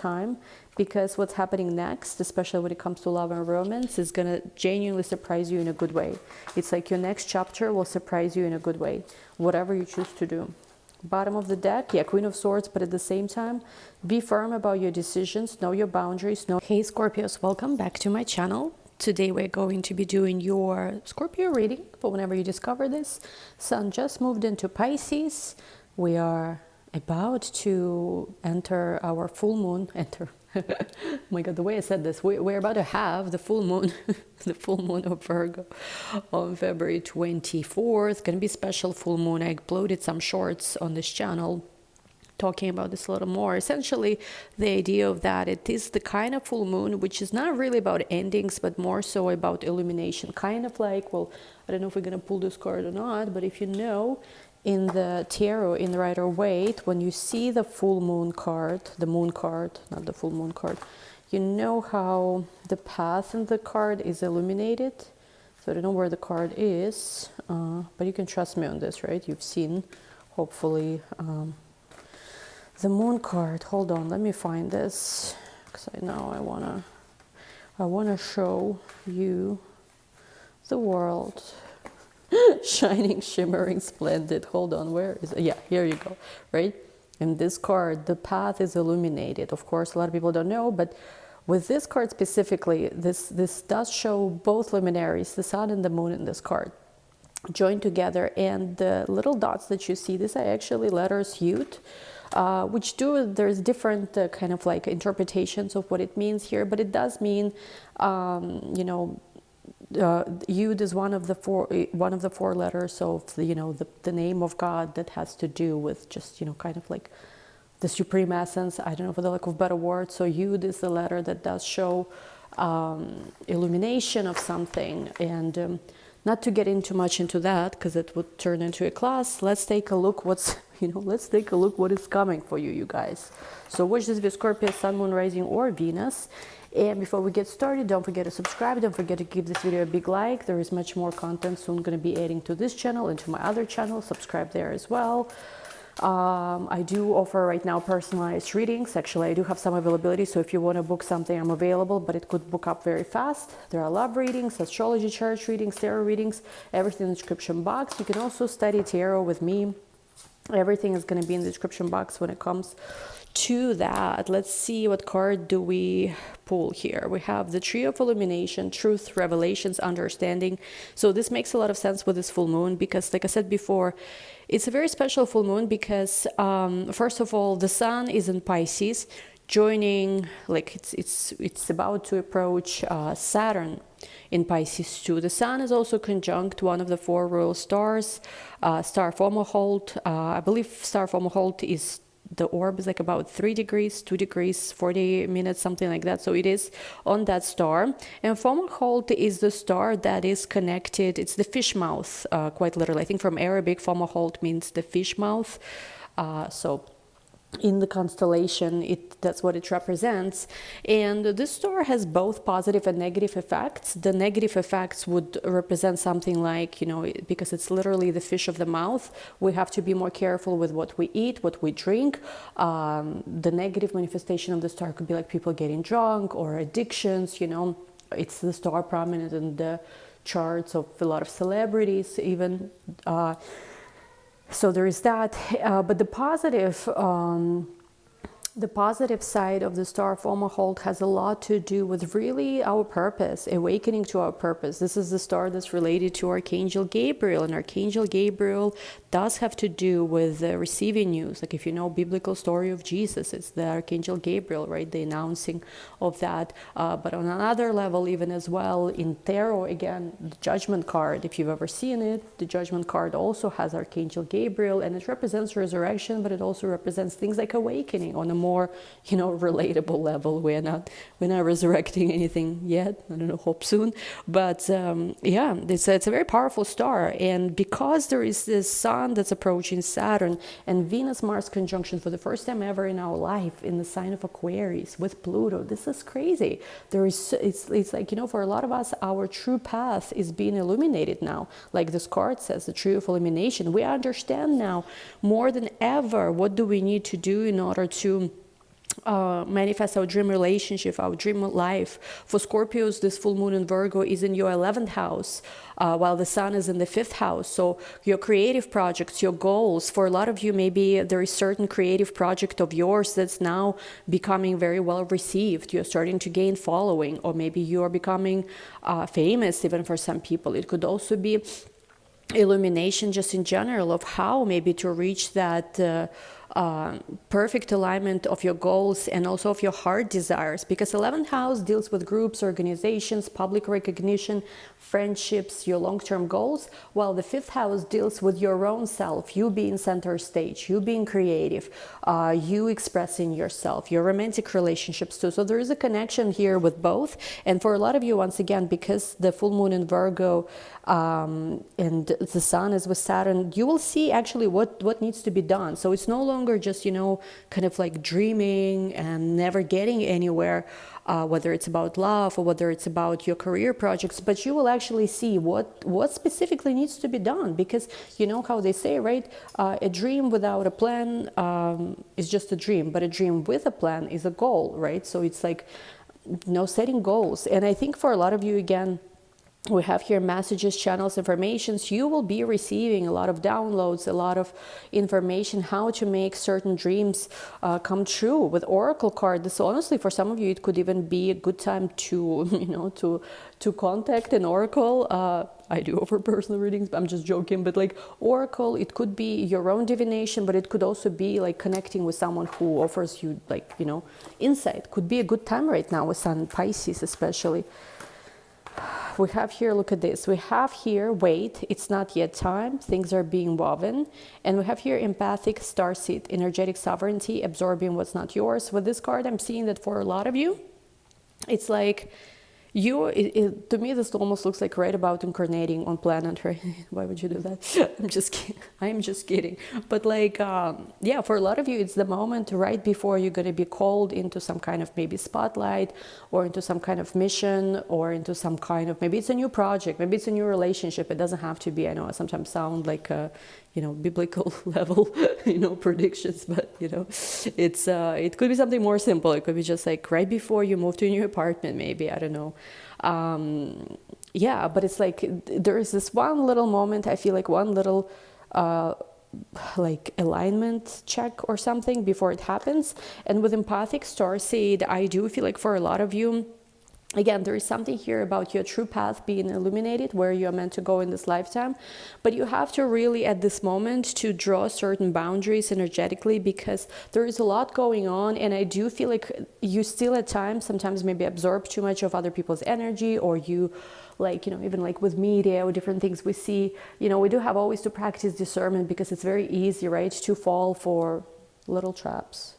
time, because what's happening next, especially when it comes to love and romance, is going to genuinely surprise you in a good way. It's like your next chapter will surprise you in a good way, whatever you choose to do. Bottom of the deck, yeah, Queen of Swords, but at the same time, be firm about your decisions, know your boundaries. Hey Scorpios, welcome back to my channel. Today we're going to be doing your Scorpio reading for whenever you discover this. Sun just moved into Pisces. We are about to enter our full moon. Oh my God, the way I said this, we're about to have the full moon, the full moon of Virgo on February 24th. Gonna be special full moon. I uploaded some shorts on this channel talking about this a little more. Essentially, the idea of that, it is the kind of full moon which is not really about endings, but more so about illumination. Kind of like, well, I don't know if we're going to pull this card or not, but if you know, in the tarot, in the Rider-Waite, when you see the full moon card, the moon card, not the full moon card, you know how the path in the card is illuminated. So I don't know where the card is, but you can trust me on this, right? You've seen, hopefully, the moon card. Hold on, let me find this, because I know I wanna show you the world. Shining, shimmering, splendid. Hold on, where is it? Yeah, here you go, right? And this card, the path is illuminated. Of course, a lot of people don't know, but with this card specifically, this does show both luminaries, the sun and the moon in this card, joined together. And the little dots that you see, these are actually letters Yud, which there's different kind of like interpretations of what it means here, but it does mean, you know, Yud is one of the four letters of the name of God that has to do with just, you know, kind of like the supreme essence. I don't know for the lack of a better word. So Yud is the letter that does show illumination of something. And not to get into much into that, because it would turn into a class. Let's take a look let's take a look what is coming for you, you guys. So which is the Scorpio, Sun, Moon, Rising, or Venus. And before we get started, don't forget to subscribe. Don't forget to give this video a big like. There is much more content soon going to be adding to this channel and to my other channel. Subscribe there as well. I do offer right now personalized readings. Actually, I do have some availability. So if you want to book something, I'm available, but it could book up very fast. There are love readings, astrology chart readings, tarot readings, everything in the description box. You can also study tarot with me. Everything is going to be in the description box when it comes to that. Let's see, what card do we pull here? We have the Tree of Illumination, Truth, Revelations, Understanding. So this makes a lot of sense with this full moon, because like I said before, it's a very special full moon because first of all, the sun is in Pisces, joining, like it's about to approach Saturn in Pisces too. The sun is also conjunct one of the four royal stars, star Fomalhaut. I believe star Fomalhaut is, the orb is like about 3 degrees, 2 degrees, 40 minutes, something like that. So it is on that star. And Fomalhaut is the star that is connected. It's the fish mouth, quite literally. I think from Arabic, Fomalhaut means the fish mouth. So in the constellation, that's what it represents. And this star has both positive and negative effects. The negative effects would represent something like, you know, because it's literally the fish of the mouth, we have to be more careful with what we eat, what we drink. The negative manifestation of the star could be like people getting drunk or addictions, you know. It's the star prominent in the charts of a lot of celebrities even. So there is that, but the positive side of the star Fomalhaut has a lot to do with really our purpose, awakening to our purpose. This is the star that's related to Archangel Gabriel, and Archangel Gabriel does have to do with receiving news. Like if you know biblical story of Jesus, it's the Archangel Gabriel, right? The announcing of that. But on another level, even as well, in tarot, again, the Judgment card, if you've ever seen it, the Judgment card also has Archangel Gabriel, and it represents resurrection, but it also represents things like awakening on a more, you know, relatable level. We're not resurrecting anything yet. I don't know, hope soon. But yeah, it's a very powerful star. And because there is this sun that's approaching Saturn and Venus-Mars conjunction for the first time ever in our life in the sign of Aquarius with Pluto, this is crazy. It's like, you know, for a lot of us, our true path is being illuminated now. Like this card says, the Tree of Illumination. We understand now more than ever what do we need to do in order to manifest our dream relationship, our dream life. For Scorpios, this full moon in Virgo is in your 11th house, while the sun is in the 5th house. So your creative projects, your goals, for a lot of you, maybe there is certain creative project of yours that's now becoming very well received. You're starting to gain following, or maybe you are becoming famous even for some people. It could also be illumination just in general of how maybe to reach that perfect alignment of your goals and also of your heart desires, because 11th house deals with groups, organizations, public recognition, friendships, your long-term goals, while the 5th house deals with your own self, you being center stage, you being creative, you expressing yourself, your romantic relationships too. So there is a connection here with both. And for a lot of you, once again, because the full moon in Virgo and the sun is with Saturn, you will see actually what needs to be done. So it's no longer just, you know, kind of like dreaming and never getting anywhere, whether it's about love or whether it's about your career projects, but you will actually see what specifically needs to be done. Because you know how they say, right? A dream without a plan is just a dream, but a dream with a plan is a goal, right? So it's like, you know, setting goals. And I think for a lot of you, again, we have here messages, channels, informations. You will be receiving a lot of downloads, a lot of information, how to make certain dreams come true. With Oracle card, this honestly, for some of you, it could even be a good time to, you know, to contact an Oracle. I do offer personal readings, I'm just joking, but like Oracle, it could be your own divination, but it could also be like connecting with someone who offers you, like, you know, insight. Could be a good time right now with Sun Pisces especially. We have here, look at this, we have here, wait, it's not yet time, things are being woven. And we have here empathic starseed, energetic sovereignty, absorbing what's not yours. With this card, I'm seeing that for a lot of you, it's like you, to me, this almost looks like right about incarnating on planet, right? Why would you do that? I'm just kidding. I'm just kidding. But like, yeah, for a lot of you, it's the moment right before you're going to be called into some kind of maybe spotlight, or into some kind of mission, or into some kind of, maybe it's a new project, maybe it's a new relationship. It doesn't have to be, I know I sometimes sound like you know, biblical level, you know, predictions, but you know, it's it could be something more simple. It could be just like right before you move to a new apartment, maybe, I don't know. Yeah, but it's like there is this one little moment, I feel like one little like alignment check or something before it happens. And with empathic starseed, I do feel like for a lot of you, again, there is something here about your true path being illuminated, where you're meant to go in this lifetime. But you have to really, at this moment, to draw certain boundaries energetically, because there is a lot going on. And I do feel like you still at times, sometimes maybe absorb too much of other people's energy, or you, like, you know, even like with media or different things we see, you know, we do have always to practice discernment, because it's very easy, right, to fall for little traps.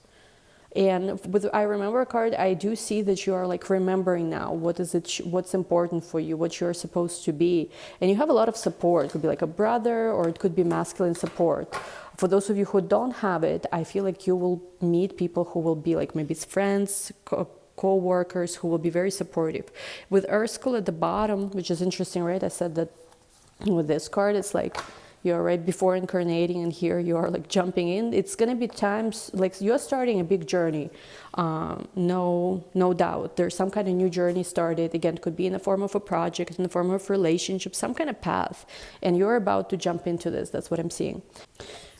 And with I remember card, I do see that you are like remembering now what is it, what's important for you, what you're supposed to be. And you have a lot of support. It could be like a brother, or it could be masculine support. For those of you who don't have it, I feel like you will meet people who will be like, maybe it's friends, co-workers, who will be very supportive. With Earth School at the bottom, which is interesting, right? I said that with this card, it's like, you're right before incarnating, and here you are like jumping in. It's going to be times like you're starting a big journey. No doubt. There's some kind of new journey started. Again, it could be in the form of a project, in the form of relationship, some kind of path. And you're about to jump into this. That's what I'm seeing.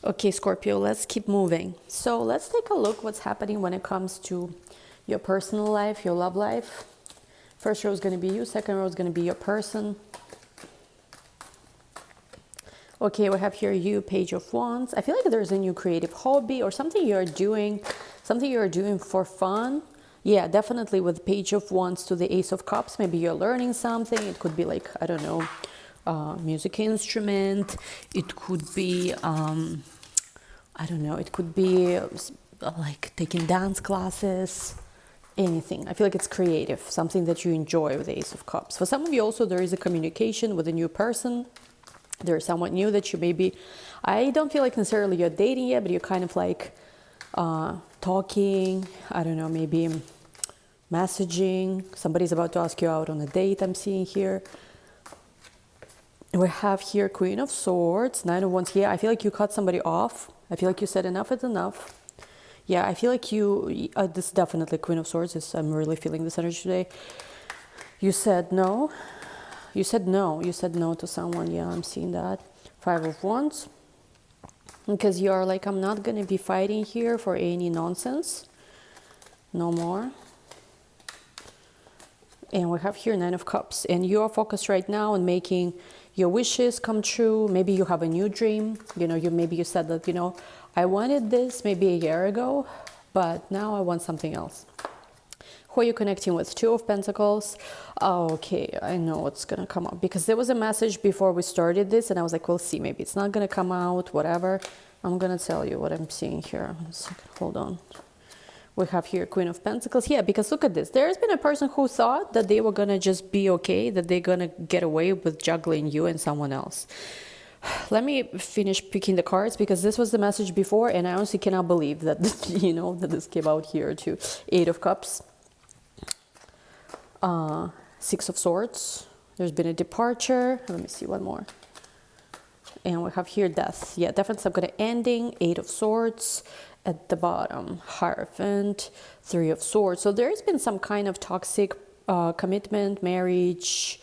Okay, Scorpio, let's keep moving. So let's take a look what's happening when it comes to your personal life, your love life. First row is going to be you. Second row is going to be your person. Okay, we have here you, Page of Wands. I feel like there's a new creative hobby or something you're doing for fun. Yeah, definitely with Page of Wands to the Ace of Cups. Maybe you're learning something. It could be like, I don't know, music instrument. It could be, I don't know, it could be like taking dance classes, anything. I feel like it's creative, something that you enjoy with the Ace of Cups. For some of you also, there is a communication with a new person. There's someone new that you maybe, I don't feel like necessarily you're dating yet, but you're kind of like talking, I don't know, maybe messaging. Somebody's about to ask you out on a date, I'm seeing here. We have here Queen of Swords, Nine of Wands. Yeah, I feel like you cut somebody off. I feel like you said enough is enough. Yeah, I feel like you, this is definitely Queen of Swords. I'm really feeling this energy today. You said no. You said no. You said no to someone. Yeah, I'm seeing that. Five of Wands. Because you are like, I'm not going to be fighting here for any nonsense. No more. And we have here Nine of Cups. And you are focused right now on making your wishes come true. Maybe you have a new dream. You know, maybe you said that, you know, I wanted this maybe a year ago, but now I want something else. Who are you connecting with? Two of Pentacles. Oh, okay, I know what's going to come up. Because there was a message before we started this, and I was like, we'll see. Maybe it's not going to come out, whatever. I'm going to tell you what I'm seeing here. 1 second, hold on. We have here Queen of Pentacles. Yeah, because look at this. There's been a person who thought that they were going to just be okay, that they're going to get away with juggling you and someone else. Let me finish picking the cards, because this was the message before, and I honestly cannot believe that, you know, that this came out here too. Eight of Cups. Six of Swords. There's been a departure. Let me see one more. And we have here Death. Yeah, definitely some kind of ending. Eight of Swords at the bottom. Hierophant. Three of Swords. So there's been some kind of toxic commitment, marriage,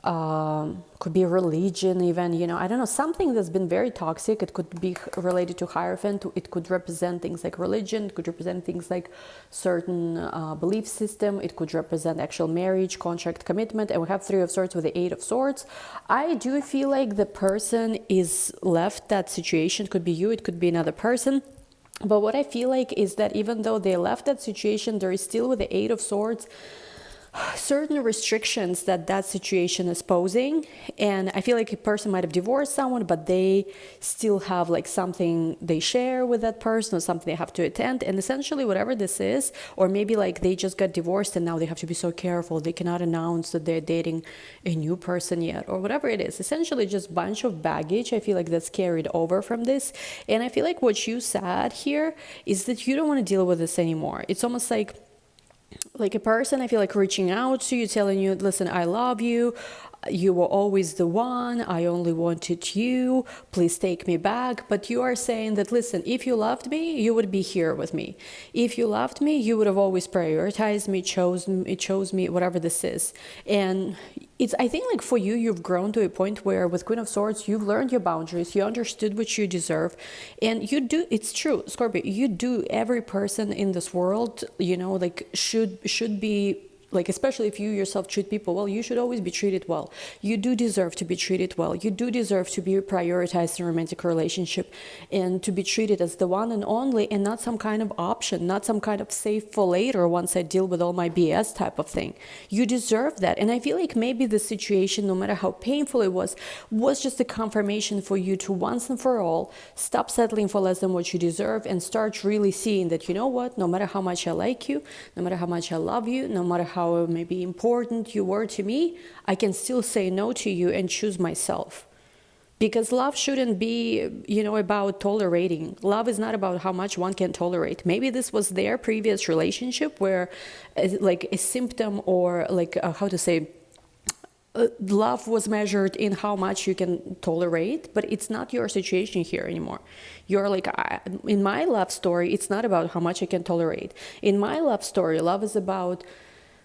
could be religion even, you know, I don't know, something that's been very toxic. It could be related to Hierophant. It could represent things like religion. It could represent things like certain belief system. It could represent actual marriage, contract, commitment. And we have Three of Swords with the Eight of Swords. I do feel like the person is left that situation. It could be you, it could be another person. But what I feel like is that even though they left that situation, there is still with the Eight of Swords certain restrictions that that situation is posing. And I feel like a person might have divorced someone, but they still have like something they share with that person, or something they have to attend. And essentially whatever this is, or maybe like they just got divorced and now they have to be so careful, they cannot announce that they're dating a new person yet, or whatever it is. Essentially just a bunch of baggage, I feel like, that's carried over from this. And I feel like what you said here is that you don't want to deal with this anymore. It's almost like a person, I feel like, reaching out to you, telling you, listen, I love you. You were always the one. I only wanted you. Please take me back. But you are saying that, listen, if you loved me, you would be here with me. If you loved me, you would have always prioritized me, chose me, whatever this is. And it's, I think, like for you, you've grown to a point where with Queen of Swords, you've learned your boundaries. You understood what you deserve. And you do, it's true, Scorpio, you do, every person in this world, you know, like should be, like, especially if you yourself treat people well, you should always be treated well. You do deserve to be treated well. You do deserve to be prioritized in a romantic relationship and to be treated as the one and only, and not some kind of option, not some kind of save for later once I deal with all my BS type of thing. You deserve that. And I feel like maybe the situation, no matter how painful it was just a confirmation for you to once and for all stop settling for less than what you deserve and start really seeing that, you know what, no matter how much I like you, no matter how much I love you, no matter how maybe important you were to me, I can still say no to you and choose myself. Because love shouldn't be, you know, about tolerating. Love is not about how much one can tolerate. Maybe this was their previous relationship where like a symptom, or like how to say, love was measured in how much you can tolerate, but it's not your situation here anymore. You're like, in my love story, it's not about how much I can tolerate. In my love story, love is about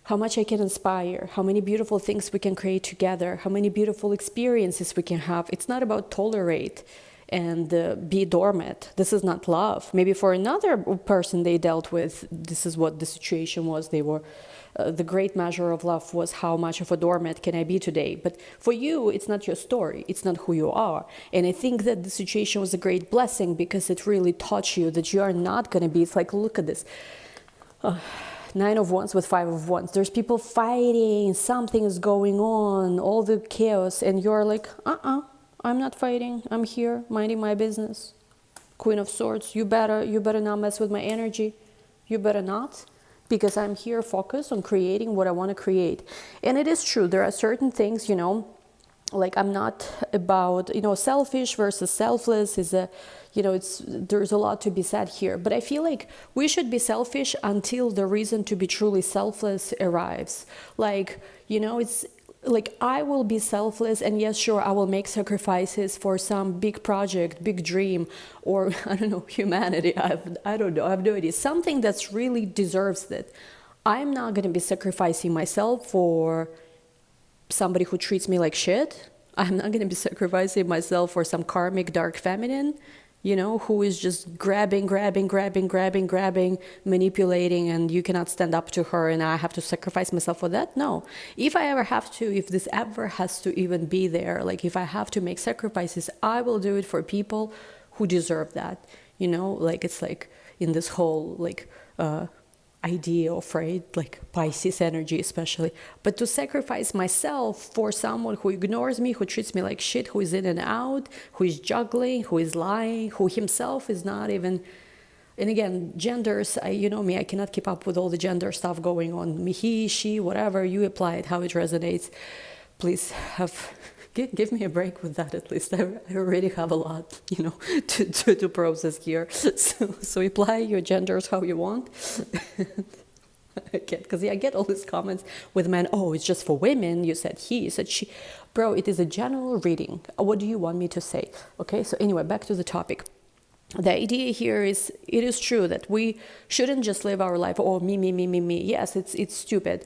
how much I can inspire, how many beautiful things we can create together, how many beautiful experiences we can have. It's not about tolerate and be doormat. This is not love. Maybe for another person they dealt with, this is what the situation was. They were, the great measure of love was how much of a doormat can I be today. But for you, it's not your story. It's not who you are. And I think that the situation was a great blessing because it really taught you that you are not going to be, it's like, look at this. Nine of Wands with Five of Wands. There's people fighting, something is going on, all the chaos, and you're like, I'm not fighting. I'm here minding my business. Queen of Swords, you better not mess with my energy. You better not, because I'm here focused on creating what I want to create. And it is true, there are certain things, you know, like I'm not about, you know, selfish versus selfless is a, you know, there's a lot to be said here. But I feel like we should be selfish until the reason to be truly selfless arrives. Like, you know, it's like I will be selfless, and yes, sure, I will make sacrifices for some big project, big dream, or I don't know, humanity. I don't know, I have no idea. Something that's really deserves it. I'm not going to be sacrificing myself for somebody who treats me like shit. I'm not going to be sacrificing myself for some karmic dark feminine, who is just grabbing, manipulating, and you cannot stand up to her, and I have to sacrifice myself for that. No. If this ever has to even be there, like if I have to make sacrifices, I will do it for people who deserve that. Like it's like in this whole idea of, right, like Pisces energy especially, but to sacrifice myself for someone who ignores me, who treats me like shit, who is in and out, who is juggling, who is lying, who himself is not even, and again, genders, you know me, I cannot keep up with all the gender stuff going on, me, he, she, whatever, you apply it how it resonates. Please give me a break with that at least. I already have a lot, to process here. So apply your genders how you want. Because I get all these comments with men, oh, it's just for women, you said he, you said she. Bro, it is a general reading. What do you want me to say? Okay, so anyway, back to the topic. The idea here is, it is true that we shouldn't just live our life, oh, me. Yes, it's stupid,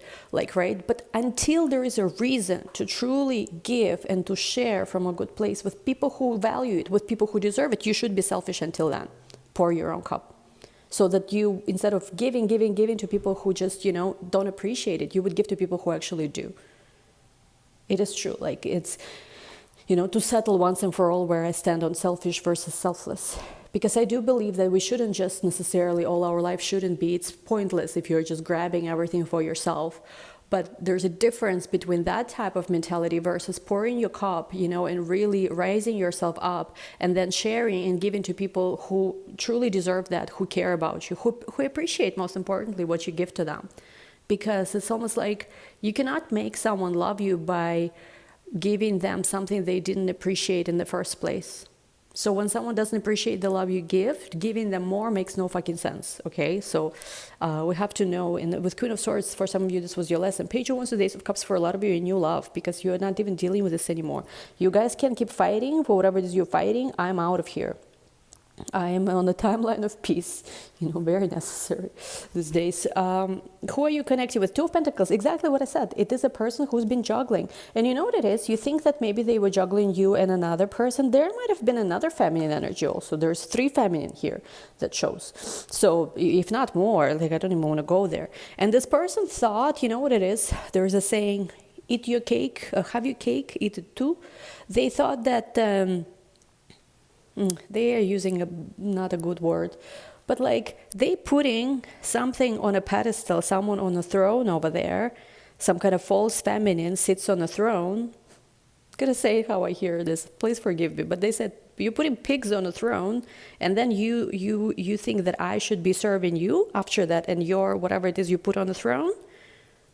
right? But until there is a reason to truly give and to share from a good place with people who value it, with people who deserve it, you should be selfish until then. Pour your own cup. So that you, instead of giving to people who just, don't appreciate it, you would give to people who actually do. It is true, it's, to settle once and for all where I stand on selfish versus selfless. Because I do believe that we shouldn't just necessarily, all our life shouldn't be, it's pointless if you're just grabbing everything for yourself. But there's a difference between that type of mentality versus pouring your cup, and really raising yourself up and then sharing and giving to people who truly deserve that, who care about you, who appreciate, most importantly, what you give to them. Because it's almost like you cannot make someone love you by giving them something they didn't appreciate in the first place. So when someone doesn't appreciate the love you give, giving them more makes no fucking sense, okay? So we have to know, with Queen of Swords, for some of you, this was your lesson. Page of Wands, the Ace of Cups, for a lot of you, a new love, because you're not even dealing with this anymore. You guys can keep fighting for whatever it is you're fighting. I'm out of here. I am on the timeline of peace, very necessary these days. Who are you connected with? Two of Pentacles, exactly what I said. It is a person who's been juggling. And you know what it is? You think that maybe they were juggling you and another person. There might have been another feminine energy also. There's 3 feminine here that shows. So if not more, I don't even want to go there. And this person thought, you know what it is? There's a saying, eat your cake, have your cake, eat it too. They thought that... they are using not a good word, but they putting something on a pedestal, someone on a throne over there, some kind of false feminine sits on a throne. I'm gonna say how I hear this, please forgive me, but they said, you're putting pigs on a throne, and then you think that I should be serving you after that, and your whatever it is you put on the throne.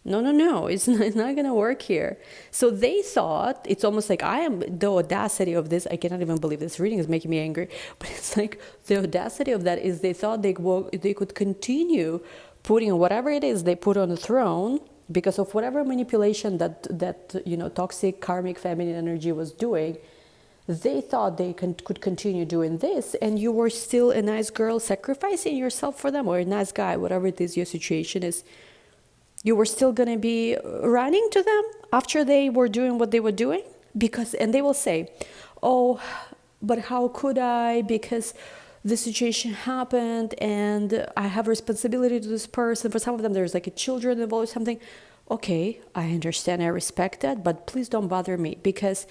No, it's not going to work here. So they thought, it's almost like the audacity of this, I cannot even believe this reading is making me angry, but it's like the audacity of that is they thought they could continue putting whatever it is they put on the throne because of whatever manipulation that toxic karmic feminine energy was doing. They thought they could continue doing this, and you were still a nice girl sacrificing yourself for them, or a nice guy, whatever it is your situation is. You were still going to be running to them after they were doing what they were doing? And they will say, oh, but how could I? Because the situation happened and I have responsibility to this person. For some of them, there's a children involved or something. Okay, I understand, I respect that, but please don't bother me, because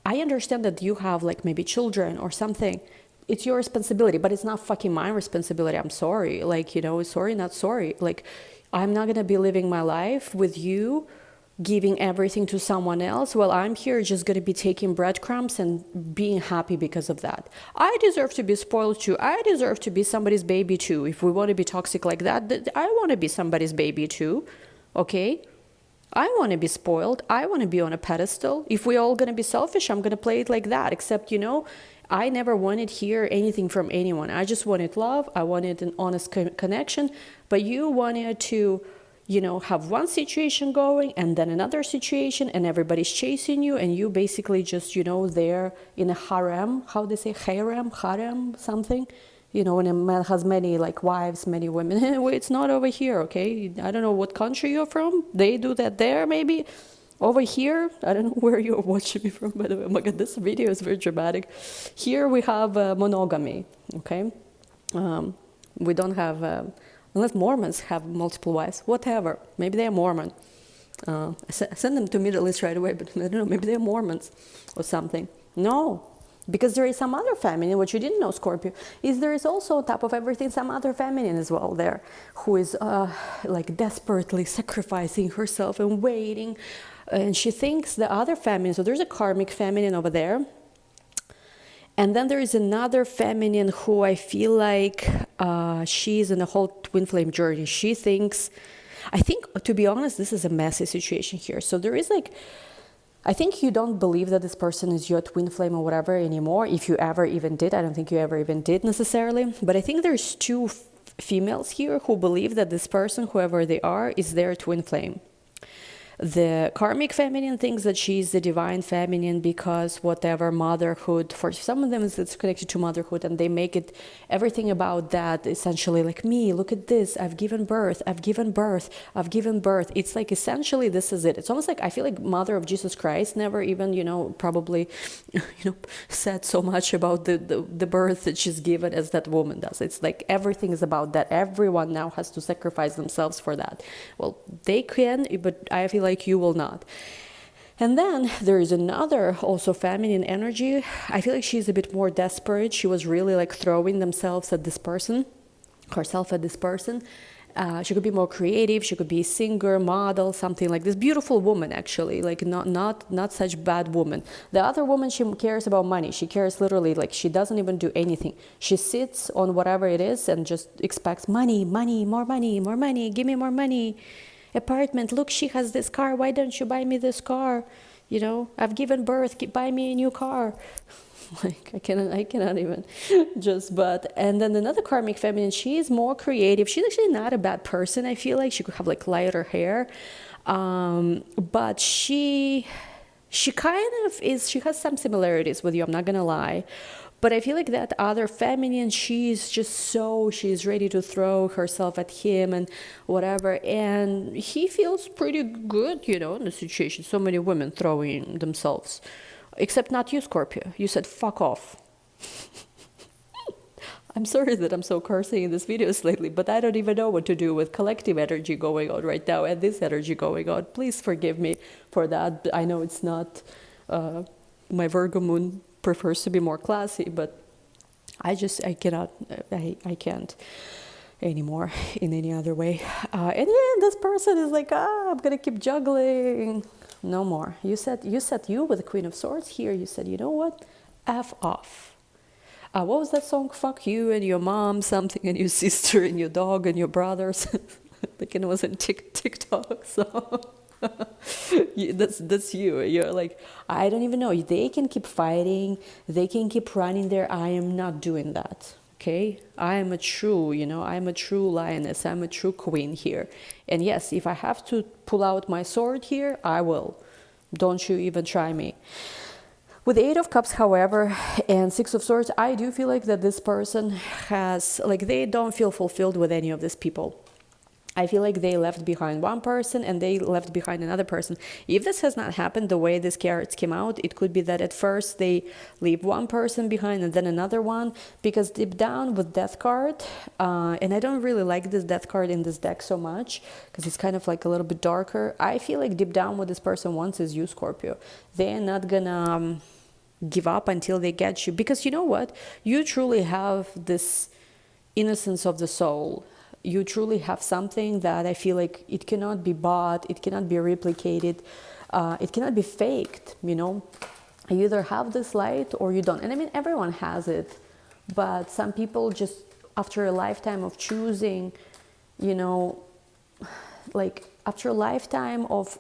I understand that you have maybe children or something. It's your responsibility, but it's not fucking my responsibility. I'm sorry. Sorry, not sorry. I'm not going to be living my life with you giving everything to someone else. Well, I'm here just going to be taking breadcrumbs and being happy because of that. I deserve to be spoiled too. I deserve to be somebody's baby too. If we want to be toxic like that, I want to be somebody's baby too. Okay? I want to be spoiled. I want to be on a pedestal. If we're all going to be selfish, I'm going to play it like that. Except, I never wanted to hear anything from anyone. I just wanted love. I wanted an honest connection. But you wanted to, you know, have one situation going and then another situation, and everybody's chasing you, and you basically just, you know, there in a harem. How they say harem, something. You know, when a man has many like wives, many women. It's not over here, okay? I don't know what country you're from. They do that there, maybe. Over here, I don't know where you're watching me from, by the way. Oh my God, this video is very dramatic. Here we have monogamy, okay? We don't have, unless Mormons have multiple wives, whatever. Maybe they're Mormon. Send them to Middle East right away, but I don't know, maybe they're Mormons or something. No, because there is some other feminine, what you didn't know, Scorpio, is there is also on top of everything some other feminine as well there, who is like desperately sacrificing herself and waiting. And she thinks the other feminine, so there's a karmic feminine over there. And then there is another feminine who I feel like she's in a whole twin flame journey. She thinks, I think, to be honest, this is a messy situation here. So there is like, I think you don't believe that this person is your twin flame or whatever anymore, if you ever even did. I don't think you ever even did necessarily. But I think there's two females here who believe that this person, whoever they are, is their twin flame. The karmic feminine thinks that she's the divine feminine because whatever motherhood, for some of them it's connected to motherhood, and they make it everything about that, essentially like me, look at this, I've given birth, I've given birth, I've given birth. It's like essentially this is it. It's almost like I feel like Mother of Jesus Christ never even, you know, probably, you know, said so much about the birth that she's given as that woman does. It's like everything is about that. Everyone now has to sacrifice themselves for that. Well, they can, but I feel like you will not. And then there is another also feminine energy. I feel like she's a bit more desperate. She was really like throwing herself at this person. She could be more creative. She could be a singer, model, something like this. Beautiful woman, actually, like not such bad woman. The other woman, she cares about money. She cares literally, like she doesn't even do anything. She sits on whatever it is and just expects money, more money, give me more money. Apartment, look, she has this car, why don't you buy me this car? You know, I've given birth, buy me a new car. Like I cannot even just. But and then another karmic feminine, she is more creative. She's actually not a bad person. I feel like she could have like lighter hair, but she kind of is, she has some similarities with you, I'm not gonna lie. But I feel like that other feminine, she's ready to throw herself at him and whatever. And he feels pretty good, you know, in the situation. So many women throwing themselves. Except not you, Scorpio. You said, fuck off. I'm sorry that I'm so cursing in this videos lately, but I don't even know what to do with collective energy going on right now and this energy going on. Please forgive me for that. I know it's not... my Virgo moon prefers to be more classy, but I can't anymore in any other way. And then this person is like, I'm gonna keep juggling. No more. You said you with the Queen of Swords here, you said, you know what? F off. What was that song? Fuck you and your mom, something, and your sister and your dog and your brothers. Like it was in TikTok, so... that's you. You're like, I don't even know. They can keep fighting, they can keep running there. I am not doing that. Okay, I am a true lioness. I'm a true queen here. And yes, if I have to pull out my sword here, I will. Don't you even try me. With the 8 of Cups, however, and 6 of Swords, I do feel like that this person has, like, they don't feel fulfilled with any of these people. I feel like they left behind one person and they left behind another person. If this has not happened the way these cards came out, it could be that at first they leave one person behind and then another one, because deep down with Death card, and I don't really like this Death card in this deck so much because it's kind of like a little bit darker. I feel like deep down what this person wants is you, Scorpio. They're not gonna give up until they get you, because you know what? You truly have this innocence of the soul. You truly have something that I feel like it cannot be bought, it cannot be replicated, it cannot be faked, you know. You either have this light or you don't. And I mean, everyone has it, but some people just, after a lifetime of choosing, you know, like after a lifetime of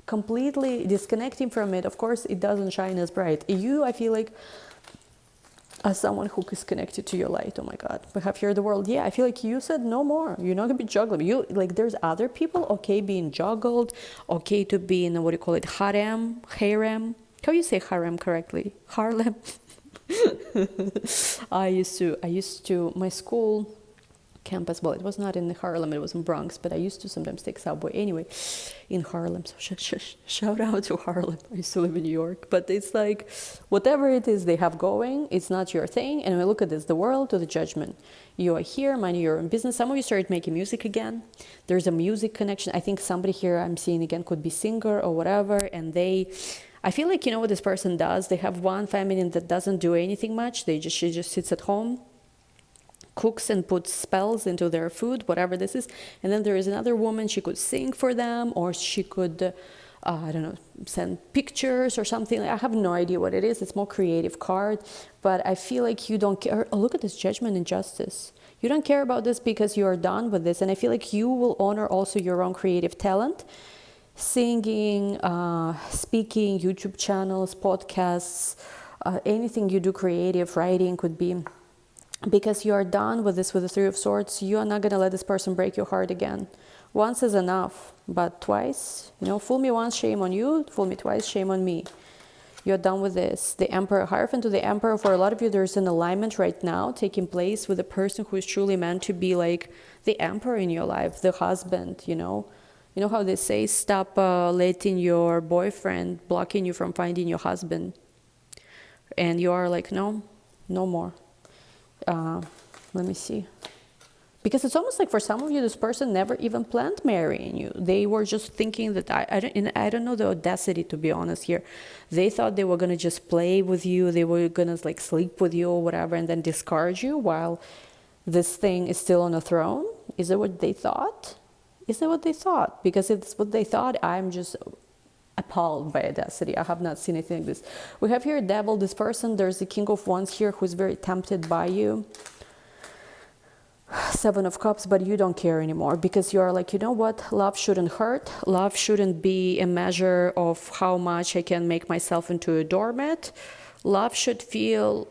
completely disconnecting from it, of course, it doesn't shine as bright. You, I feel like, as someone who is connected to your light. Oh my God, we have here the world. Yeah, I feel like you said no more. You're not gonna be juggling. You like there's other people okay being juggled, okay to be in what do you call it, harem. How you say harem correctly? Harlem. I used to my school campus, well, it was not in Harlem, it was in Bronx, but I used to sometimes take subway anyway in Harlem. So shout out to Harlem. I used to live in New York. But it's like whatever it is they have going, it's not your thing. And we look at this, the world or the judgment. You are here, mind your own business. Some of you started making music again. There's a music connection. I think somebody here I'm seeing again could be singer or whatever, and I feel like, you know what this person does? They have one feminine that doesn't do anything much. She just sits at home, cooks and puts spells into their food, whatever this is. And then there is another woman, she could sing for them, or she could, I don't know, send pictures or something. I have no idea what it is. It's more creative card. But I feel like you don't care. Oh, look at this judgment and justice. You don't care about this because you are done with this. And I feel like you will honor also your own creative talent. Singing, speaking, YouTube channels, podcasts, anything you do creative, writing could be, because you are done with this with the Three of Swords. You are not going to let this person break your heart again. Once is enough, but twice, you know, fool me once, shame on you, fool me twice, shame on me. You're done with this. The Emperor, Hierophant to the Emperor, for a lot of you, there's an alignment right now taking place with a person who is truly meant to be like the Emperor in your life, the husband, you know. You know how they say, stop letting your boyfriend blocking you from finding your husband. And you are like, no more. Let me see. Because it's almost like for some of you, this person never even planned marrying you. They were just thinking that, I don't know the audacity, to be honest here. They thought they were going to just play with you. They were going to like sleep with you or whatever and then discard you while this thing is still on the throne. Is that what they thought? Is that what they thought? Because if it's what they thought, I'm just appalled by audacity. I have not seen anything like this. We have here a devil, this person. There's the King of Wands here who's very tempted by you. Seven of Cups, but you don't care anymore because you are like, you know what? Love shouldn't hurt. Love shouldn't be a measure of how much I can make myself into a doormat. Love should feel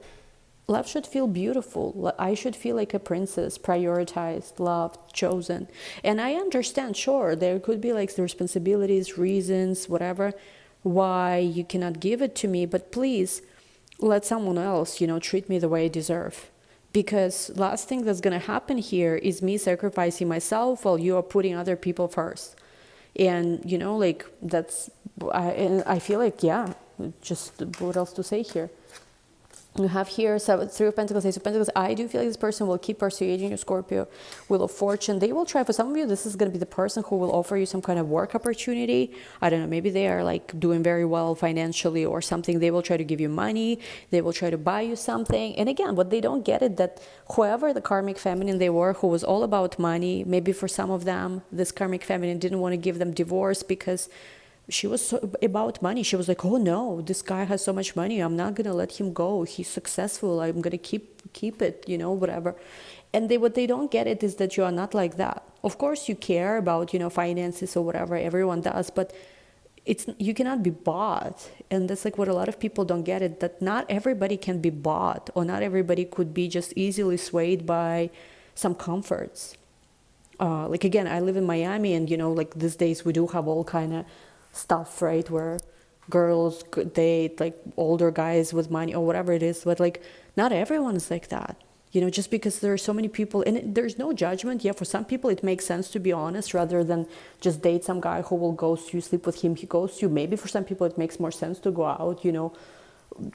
beautiful. I should feel like a princess, prioritized, loved, chosen. And I understand, sure, there could be like the responsibilities, reasons, whatever, why you cannot give it to me, but please let someone else, you know, treat me the way I deserve. Because last thing that's going to happen here is me sacrificing myself while you are putting other people first. And, you know, like I feel like, yeah, just what else to say here? You have here Three of Pentacles, Ace of Pentacles. I do feel like this person will keep persuading you, Scorpio. Wheel of Fortune. They will try. For some of you, this is going to be the person who will offer you some kind of work opportunity. I don't know. Maybe they are like doing very well financially or something. They will try to give you money. They will try to buy you something. And again, what they don't get is that whoever the karmic feminine they were, who was all about money, maybe for some of them, this karmic feminine didn't want to give them divorce because she was so about money. She was like, oh no, this guy has so much money. I'm not going to let him go. He's successful. I'm going to keep it, you know, whatever. And what they don't get it is that you are not like that. Of course, you care about, you know, finances or whatever. Everyone does. But you cannot be bought. And that's like what a lot of people don't get it, that not everybody can be bought, or not everybody could be just easily swayed by some comforts. Like, again, I live in Miami, and, you know, like these days we do have all kind of stuff, right, where girls date like older guys with money or whatever it is, but like not everyone is like that, you know, just because there are so many people. And there's no judgment. Yeah, for some people it makes sense to be honest rather than just date some guy who will ghost you, sleep with him, he ghosts you. Maybe for some people it makes more sense to go out, you know,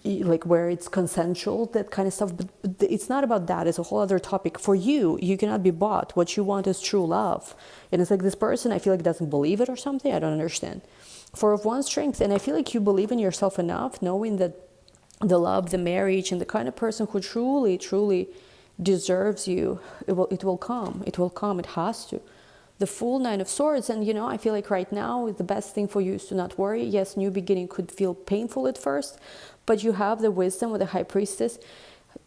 like where it's consensual, that kind of stuff. But it's not about that. It's a whole other topic. For you cannot be bought. What you want is true love. And it's like this person, I feel like, doesn't believe it or something. I don't understand. Four of Wands, strength. And I feel like you believe in yourself enough, knowing that the love, the marriage, and the kind of person who truly, truly deserves you, it will come. It will come. It has to. The Fool, Nine of Swords. And, you know, I feel like right now the best thing for you is to not worry. Yes, new beginning could feel painful at first, but you have the wisdom with the High Priestess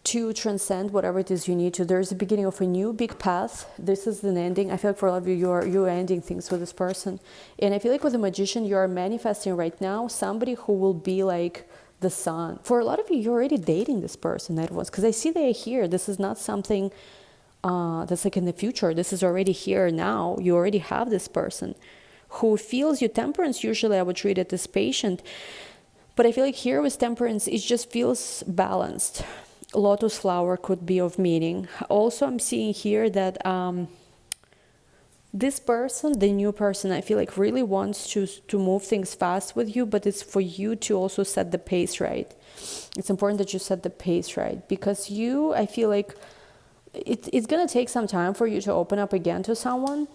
to transcend whatever it is you need to. There's the beginning of a new big path. This is an ending. I feel like for a lot of you, you're ending things with this person. And I feel like with the Magician, you are manifesting right now somebody who will be like the Sun. For a lot of you, you're already dating this person at once, because I see they're here. This is not something that's like in the future. This is already here now. You already have this person who feels you. Temperance, usually I would treat it as patient, but I feel like here with Temperance, it just feels balanced. Lotus flower could be of meaning. Also, I'm seeing here that this person, the new person, I feel like really wants to move things fast with you, but it's for you to also set the pace right. It's important that you set the pace right, because you, I feel like it's going to take some time for you to open up again to someone,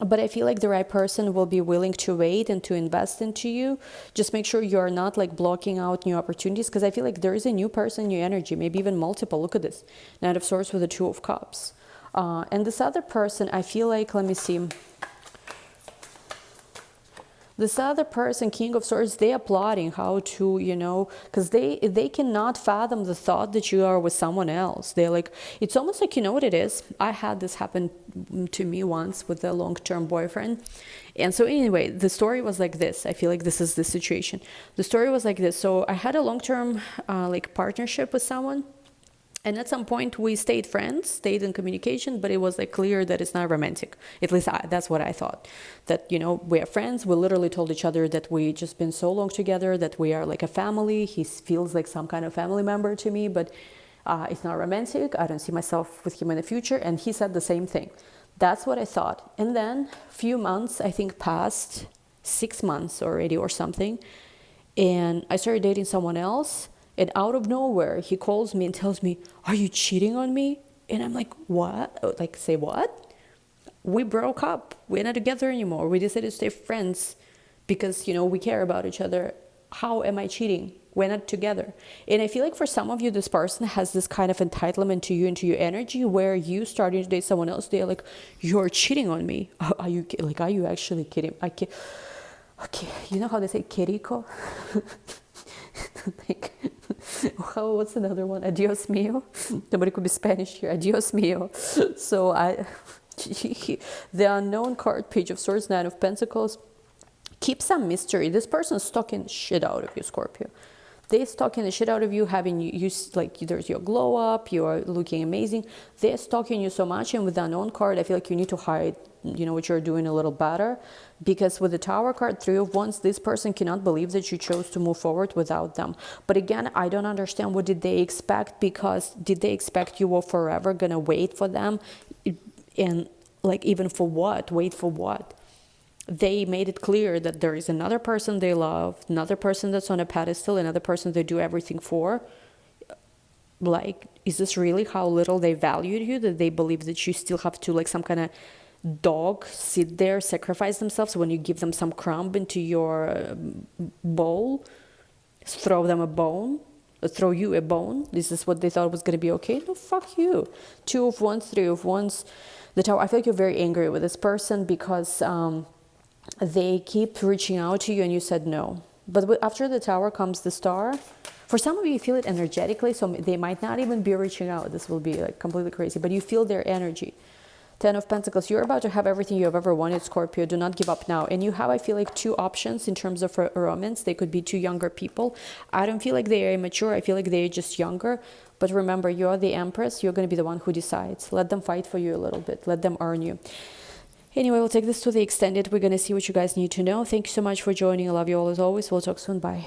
but I feel like the right person will be willing to wait and to invest into you. Just make sure you're not like blocking out new opportunities, because I feel like there is a new person, new energy, maybe even multiple. Look at this, Knight of Swords with the Two of Cups. And this other person, I feel like, let me see. This other person, King of Swords, they're plotting how to, you know, because they cannot fathom the thought that you are with someone else. They're like, it's almost like, you know what it is? I had this happen to me once with a long-term boyfriend. And so anyway, the story was like this. I feel like this is the situation. The story was like this. So I had a long-term like partnership with someone. And at some point we stayed friends, stayed in communication, but it was like clear that it's not romantic. At least that's what I thought. That, you know, we are friends. We literally told each other that we just been so long together, that we are like a family. He feels like some kind of family member to me, but it's not romantic. I don't see myself with him in the future. And he said the same thing. That's what I thought. And then a few months, I think passed, 6 months already or something. And I started dating someone else. And out of nowhere, he calls me and tells me, "Are you cheating on me?" And I'm like, "What?" Like, say what? We broke up. We're not together anymore. We decided to stay friends because, you know, we care about each other. How am I cheating? We're not together. And I feel like for some of you, this person has this kind of entitlement to you and to your energy, where you starting to date someone else. They're like, "You're cheating on me." Are you like, are you actually kidding? Okay, you know how they say "Kiriko"? Like, what's another one? Adios mio. Nobody could be Spanish here. Adios mio. So the unknown card, Page of Swords, Nine of Pentacles. Keep some mystery. This person's stalking shit out of you, Scorpio. They're stalking the shit out of you, having you like, there's your glow up, you are looking amazing. They're stalking you so much, and with the unknown card, I feel like you need to hide, you know, what you're doing a little better, because with the Tower card, Three of Wands, this person cannot believe that you chose to move forward without them. But again, I don't understand, what did they expect? Because did they expect you were forever gonna wait for them? And like, even for what? Wait for what? They made it clear that there is another person they love, another person that's on a pedestal, another person they do everything for. Like, is this really how little they valued you, that they believe that you still have to, like some kind of dog, sit there, sacrifice themselves when you give them some crumb into your bowl, throw them a bone, throw you a bone? This is what they thought was going to be okay? No, fuck you. Two of Wands, Three of Wands, the Tower. I feel like you're very angry with this person because they keep reaching out to you and you said no. But after the Tower comes the Star. For some of you, you feel it energetically, so they might not even be reaching out. This will be like completely crazy, but you feel their energy. Ten of Pentacles. You're about to have everything you have ever wanted, Scorpio. Do not give up now. And you have, I feel like, two options in terms of romance. They could be two younger people. I don't feel like they are immature. I feel like they're just younger. But remember, you're the Empress. You're going to be the one who decides. Let them fight for you a little bit. Let them earn you. Anyway, we'll take this to the extended. We're going to see what you guys need to know. Thank you so much for joining. I love you all as always. We'll talk soon. Bye.